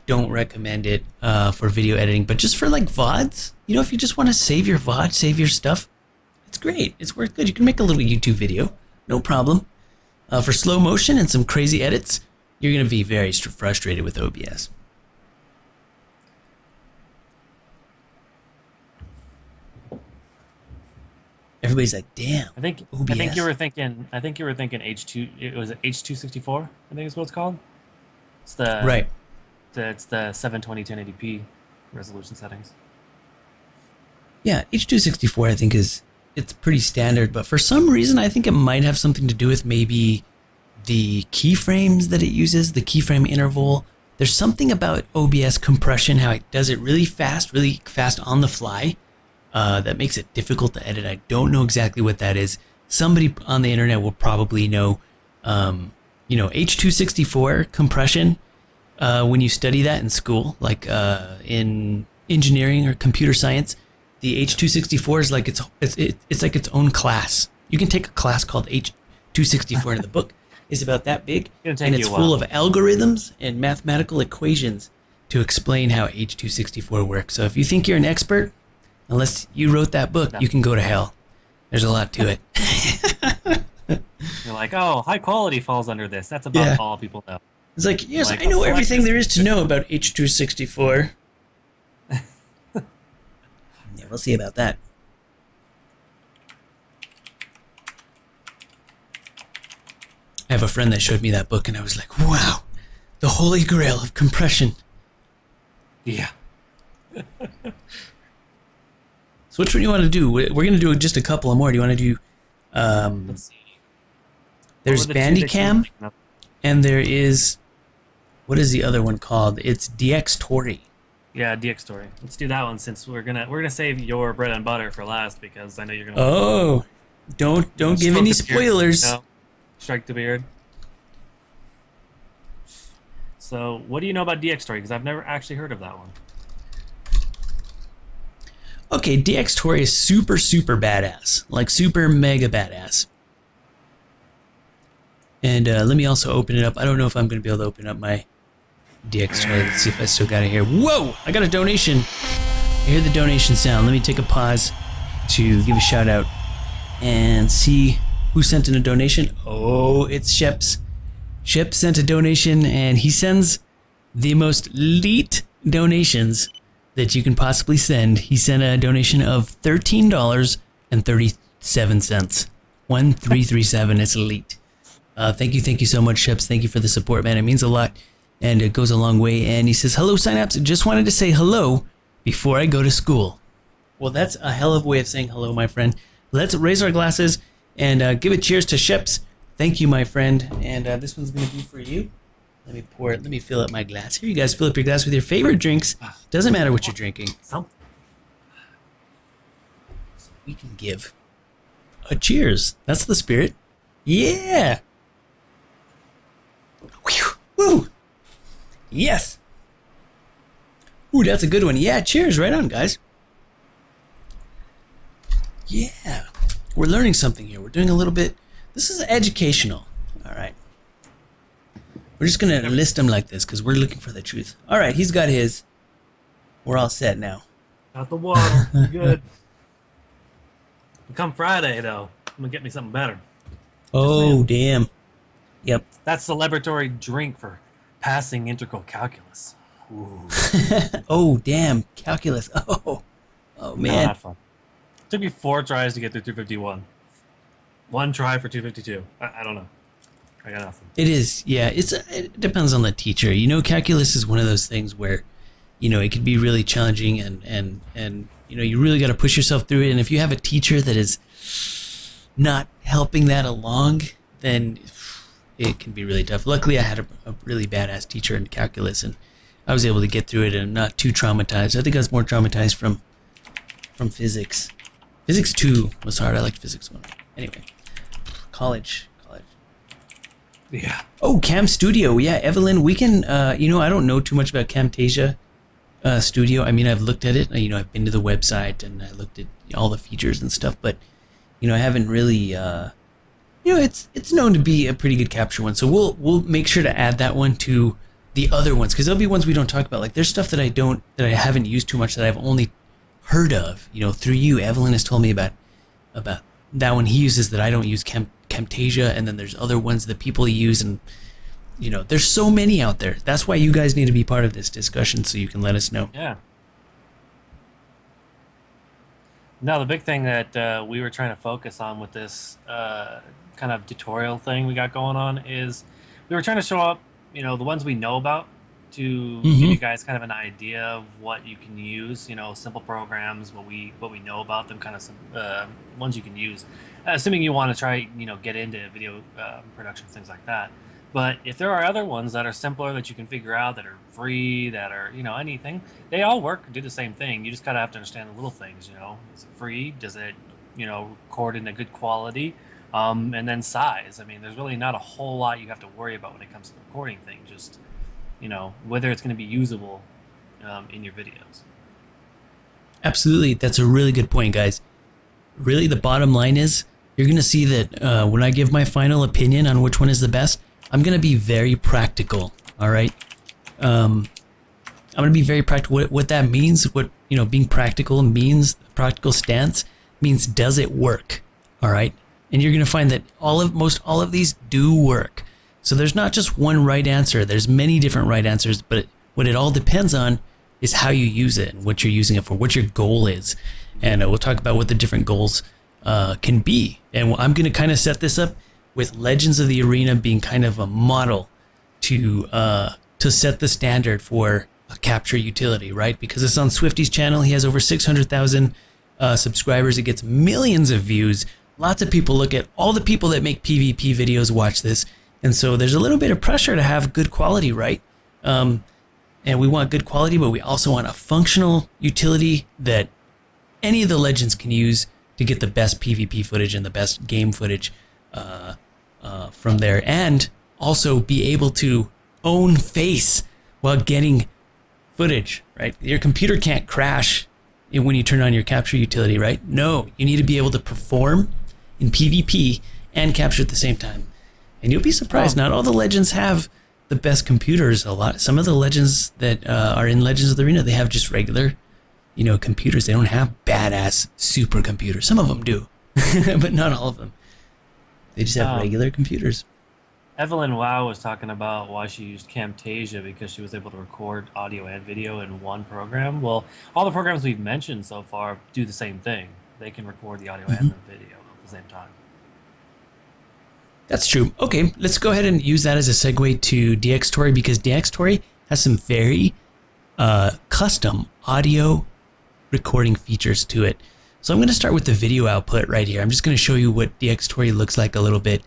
don't recommend it for video editing, but just for like VODs, you know, if you just want to save your VOD, save your stuff, it's great. It's worth good. You can make a little YouTube video, no problem. For slow motion and some crazy edits, you're going to be very frustrated with OBS. Everybody's like, "Damn." I think you were thinking. I think you were thinking H2. It was H264. I think is what it's called. It's the right. It's the 720 1080p resolution settings. Yeah, H264 I think it's pretty standard, but for some reason I think it might have something to do with maybe the keyframes that it uses, the keyframe interval. There's something about OBS compression, how it does it really fast on the fly, that makes it difficult to edit. I don't know exactly what that is. Somebody on the internet will probably know. You know, H264 compression, when you study that in school, like in engineering or computer science, the H264 is like it's like its own class. You can take a class called H264 in the book. It's about that big, and it's full of algorithms and mathematical equations to explain how H264 works. So if you think you're an expert, unless you wrote that book, you can go to hell. There's a lot to it. You're like, oh, high quality falls under this. That's about all people know. It's like, yes, like, I know everything there is to know about H264. Yeah, we'll see about that. I have a friend that showed me that book, and I was like, wow, the holy grail of compression. Yeah. So which one do you want to do? We're going to do just a couple more. Do you want to do... Let's see. There's Bandicam, and there is... What is the other one called? It's DxTory. Yeah, DxTory. Let's do that one since we're gonna save your bread and butter for last because I know you're gonna. Oh, don't give any spoilers. No. Strike the beard. So, what do you know about DxTory? Because I've never actually heard of that one. Okay, DxTory is super badass, like super mega badass. And let me also open it up. I don't know if I'm gonna be able to open up my DxTory. Let's see if I still got it here. Whoa! I got a donation. I hear the donation sound. Let me take a pause to give a shout out and see who sent in a donation. Oh, it's Sheps. Sheps sent a donation, and he sends the most elite donations that you can possibly send. He sent a donation of $13.37. 1337. It's elite. Thank you so much, Sheps. Thank you for the support, man. It means a lot. And it goes a long way. And he says, hello, Synapse. Just wanted to say hello before I go to school. Well, that's a hell of a way of saying hello, my friend. Let's raise our glasses and give a cheers to Sheps. Thank you, my friend. And this one's going to be for you. Let me pour it. Let me fill up my glass. Here, you guys fill up your glass with your favorite drinks. Doesn't matter what you're drinking. So we can give a cheers. That's the spirit. Yeah. Woo. Yes. Ooh, that's a good one. Yeah, cheers. Right on, guys. Yeah. We're learning something here. We're doing a little bit. This is educational. All right. We're just going to list them like this because we're looking for the truth. All right, he's got his. We're all set now. Got the water. Good. Come Friday, though, I'm going to get me something better. Oh, damn. Yep. That's the laboratory drink for passing integral calculus. Ooh. Oh, damn. Calculus. Oh, man. No, not fun. It took me 4 tries to get through 251. 1 try for 252. I don't know. I got nothing. It is, yeah. It depends on the teacher. You know, calculus is one of those things where, you know, it can be really challenging and you know, you really got to push yourself through it. And if you have a teacher that is not helping that along, then it can be really tough. Luckily, I had a really badass teacher in calculus, and I was able to get through it and not too traumatized. I think I was more traumatized from physics. Physics 2 was hard. I liked physics 1. Anyway, college. Yeah. Oh, Cam Studio. Yeah, Evelyn, we can, you know, I don't know too much about Camtasia Studio. I mean, I've looked at it. You know, I've been to the website and I looked at all the features and stuff, but, you know, I haven't really, you know, it's known to be a pretty good capture one. So we'll make sure to add that one to the other ones, because there'll be ones we don't talk about. Like there's stuff that I haven't used too much that I've only heard of, through you. Evelyn has told me about that one he uses that I don't use, Camtasia, and then there's other ones that people use, and there's so many out there. That's why you guys need to be part of this discussion, so you can let us know. Yeah. Now, the big thing that we were trying to focus on with this kind of tutorial thing we got going on is we were trying to show up, the ones we know about to give you guys kind of an idea of what you can use, simple programs, what we know about them, kind of some ones you can use, assuming you want to try, get into video production, things like that. But if there are other ones that are simpler that you can figure out, that are free, that are, anything, they all work, do the same thing. You just kind of have to understand the little things, Is it free? Does it, record in a good quality? And then size. I mean, there's really not a whole lot you have to worry about when it comes to recording things. Just, whether it's going to be usable in your videos. Absolutely. That's a really good point, guys. Really, the bottom line is you're going to see that when I give my final opinion on which one is the best, I'm going to be very practical. All right. I'm going to be very practical. What that means, what, being practical means, practical stance means, does it work? All right. And you're going to find that most all of these do work. So there's not just one right answer. There's many different right answers, but what it all depends on is how you use it and what you're using it for, what your goal is. And we'll talk about what the different goals can be. And I'm going to kind of set this up with Legends of the Arena being kind of a model to set the standard for a capture utility, right? Because it's on Swifty's channel. He has over 600,000 subscribers. It gets millions of views. Lots of people look at all the people that make PvP videos watch this. And so there's a little bit of pressure to have good quality, right? And we want good quality, but we also want a functional utility that any of the legends can use to get the best PvP footage and the best game footage from there, and also be able to own face while getting footage, right? Your computer can't crash when you turn on your capture utility, right? No, you need to be able to perform in PvP and capture at the same time. And you'll be surprised, not all the legends have the best computers. Some of the legends that are in Legends of the Arena, they have just regular, computers. They don't have badass supercomputers. Some of them do, but not all of them. They just have regular computers. Evelyn WoW was talking about why she used Camtasia, because she was able to record audio and video in one program. Well, all the programs we've mentioned so far do the same thing. They can record the audio and the video at the same time. That's true. Okay, let's go ahead and use that as a segue to DxTory, because DxTory has some very custom audio recording features to it. So I'm going to start with the video output right here. I'm just going to show you what DxTory looks like a little bit,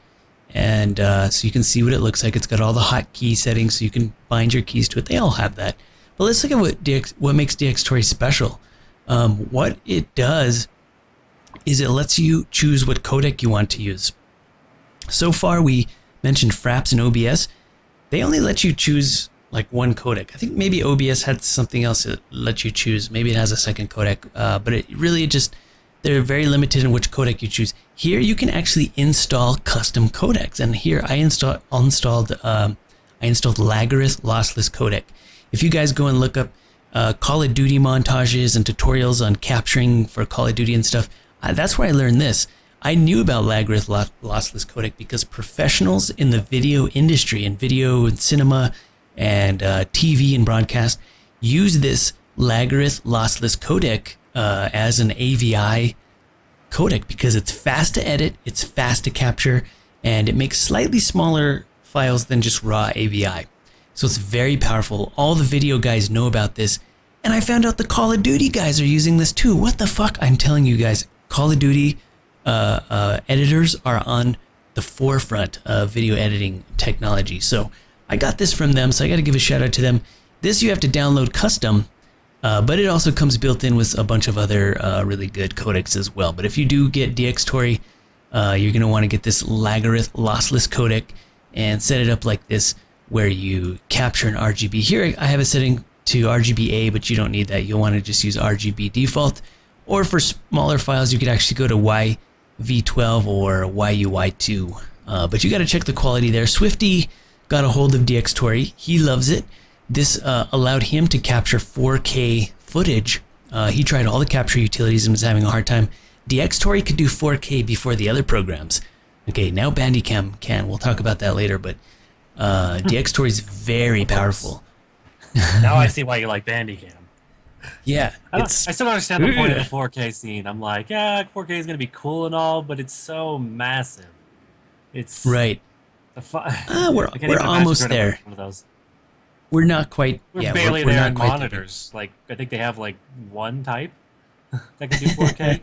and so you can see what it looks like. It's got all the hotkey settings, so you can bind your keys to it. They all have that. But let's look at what makes DxTory special. What it does is it lets you choose what codec you want to use. So far, we mentioned Fraps and OBS. They only let you choose like one codec. I think maybe OBS had something else that lets you choose. Maybe it has a second codec, but it really just, they're very limited in which codec you choose. Here, you can actually install custom codecs, and here I installed Lagarith lossless codec. If you guys go and look up Call of Duty montages and tutorials on capturing for Call of Duty and stuff, that's where I learned this. I knew about Lagarith lossless codec because professionals in the video industry and video and cinema and TV and broadcast use this Lagarith lossless codec as an AVI codec because it's fast to edit, it's fast to capture, and it makes slightly smaller files than just raw AVI. So it's very powerful. All the video guys know about this, and I found out the Call of Duty guys are using this too. What the fuck? I'm telling you guys, Call of Duty editors are on the forefront of video editing technology. So I got this from them, so I got to give a shout out to them. This you have to download custom, but it also comes built in with a bunch of other really good codecs as well. But if you do get DxTory, you're going to want to get this Lagarith lossless codec and set it up like this, where you capture an RGB. Here I have a setting to RGBA, but you don't need that. You'll want to just use RGB default. Or for smaller files, you could actually go to YV12 or YUY2. But you got to check the quality there. Swifty got a hold of DxTory. He loves it. this allowed him to capture 4K footage. He tried all the capture utilities and was having a hard time. DxTory could do 4K before the other programs. Okay, now Bandicam can. We'll talk about that later, but DxTory is very powerful. Now I see why you like Bandicam. Yeah, I still don't understand the point of the 4K scene. I'm like, yeah, 4K is gonna be cool and all, but it's so massive. It's right. We're almost there. One of those. We're not quite. We're barely there in monitors. Like I think they have like one type that can do 4K.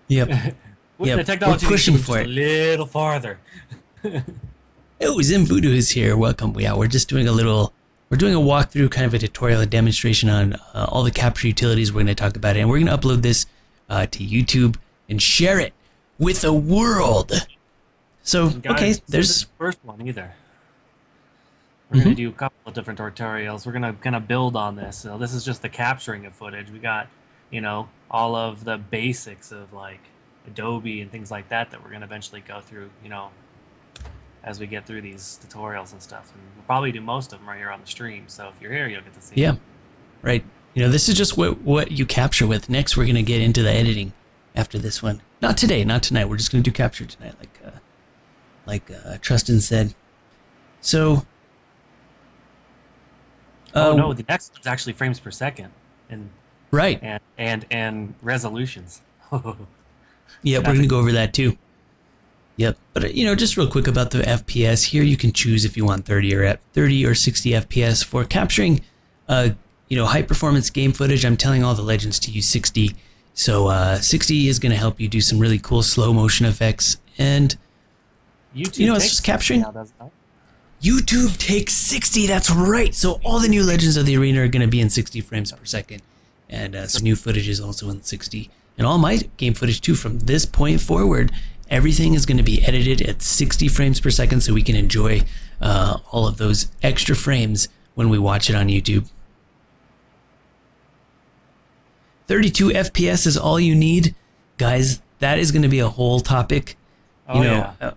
Yep. The technology we're pushing for it a little farther. Oh, Zim Voodoo is here. Welcome. Yeah, we're just doing we're doing a walkthrough, kind of a tutorial, a demonstration on all the capture utilities. We're going to talk about it, and we're going to upload this to YouTube and share it with the world. So, guys, okay, there's the first one either. We're going to do a couple of different tutorials. We're going to kind of build on this. So this is just the capturing of footage. We got, all of the basics of like Adobe and things like that we're going to eventually go through, as we get through these tutorials and stuff. And we'll probably do most of them right here on the stream. So if you're here, you'll get to see them. Right. This is just what you capture with. Next, we're going to get into the editing after this one. Not today, not tonight. We're just going to do capture tonight, like Trustin said. So... no, the next is actually frames per second. And right. And resolutions. Yeah, we're going to go over that too. Yep. But, just real quick about the FPS. Here you can choose if you want 30 or 60 FPS. For capturing, high performance game footage, I'm telling all the legends to use 60. So 60 is going to help you do some really cool slow motion effects. And, it's just capturing. YouTube takes 60, that's right. So all the new Legends of the Arena are going to be in 60 frames per second. And some new footage is also in 60. And all my game footage too, from this point forward, everything is going to be edited at 60 frames per second so we can enjoy all of those extra frames when we watch it on YouTube. 32 FPS is all you need. Guys, that is going to be a whole topic. That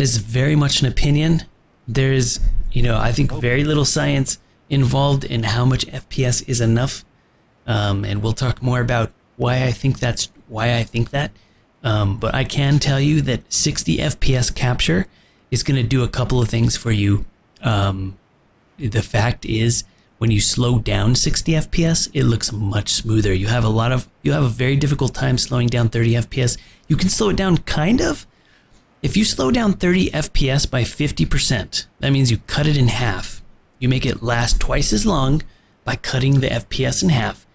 is very much an opinion. There is, I think very little science involved in how much FPS is enough. And we'll talk more about why I think that. But I can tell you that 60 FPS capture is going to do a couple of things for you. The fact is, when you slow down 60 FPS, it looks much smoother. You have a very difficult time slowing down 30 FPS. You can slow it down kind of. If you slow down 30 FPS by 50%, that means you cut it in half. You make it last twice as long by cutting the FPS in half.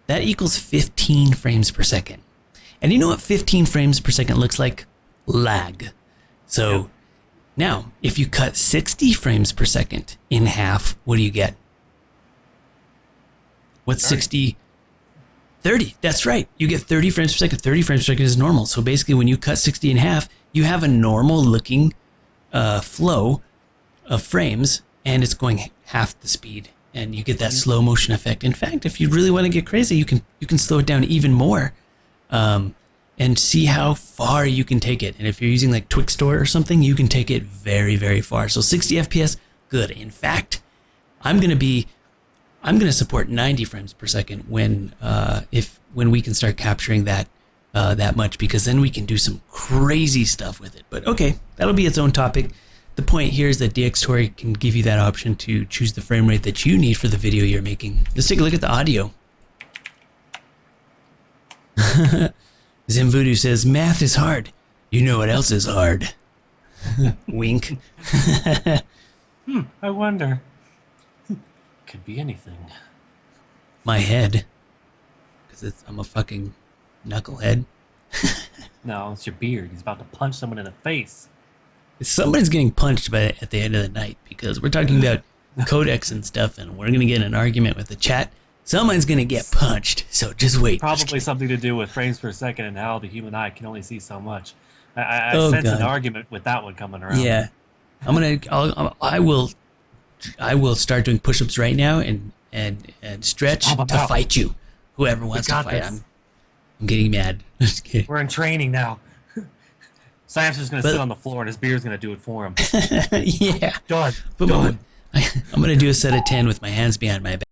That equals 15 frames per second. And you know what 15 frames per second looks like? Lag. So now, if you cut 60 frames per second in half, what do you get? What's 60? 30. That's right. You get 30 frames per second. 30 frames per second is normal. So basically, when you cut 60 in half, you have a normal looking flow of frames, and it's going half the speed, and you get that slow motion effect. In fact, if you really want to get crazy, you can slow it down even more, and see how far you can take it. And if you're using like Twixtor or something, you can take it very, very far. So 60 FPS, good. In fact, I'm gonna support 90 frames per second when we can start capturing that much, because then we can do some crazy stuff with it. But okay, that'll be its own topic. The point here is that DxTory can give you that option to choose the frame rate that you need for the video you're making. Let's take a look at the audio. Zim Voodoo says, math is hard. You know what else is hard? Wink. I wonder. Could be anything. My head. Because I'm a fucking knucklehead. No, it's your beard. He's about to punch someone in the face. Somebody's getting punched at the end of the night, because we're talking about codecs and stuff, and we're going to get in an argument with the chat. Someone's going to get punched, so just wait. Probably something to do with frames per second and how the human eye can only see so much. I sense an argument with that one coming around. Yeah. I will start doing push-ups right now and stretch to fight you. Whoever wants to fight. I'm getting mad. Just kidding. We're in training now. Sam's just going to sit on the floor and his beard's going to do it for him. Yeah. Done. But I'm going to do a set of 10 with my hands behind my back.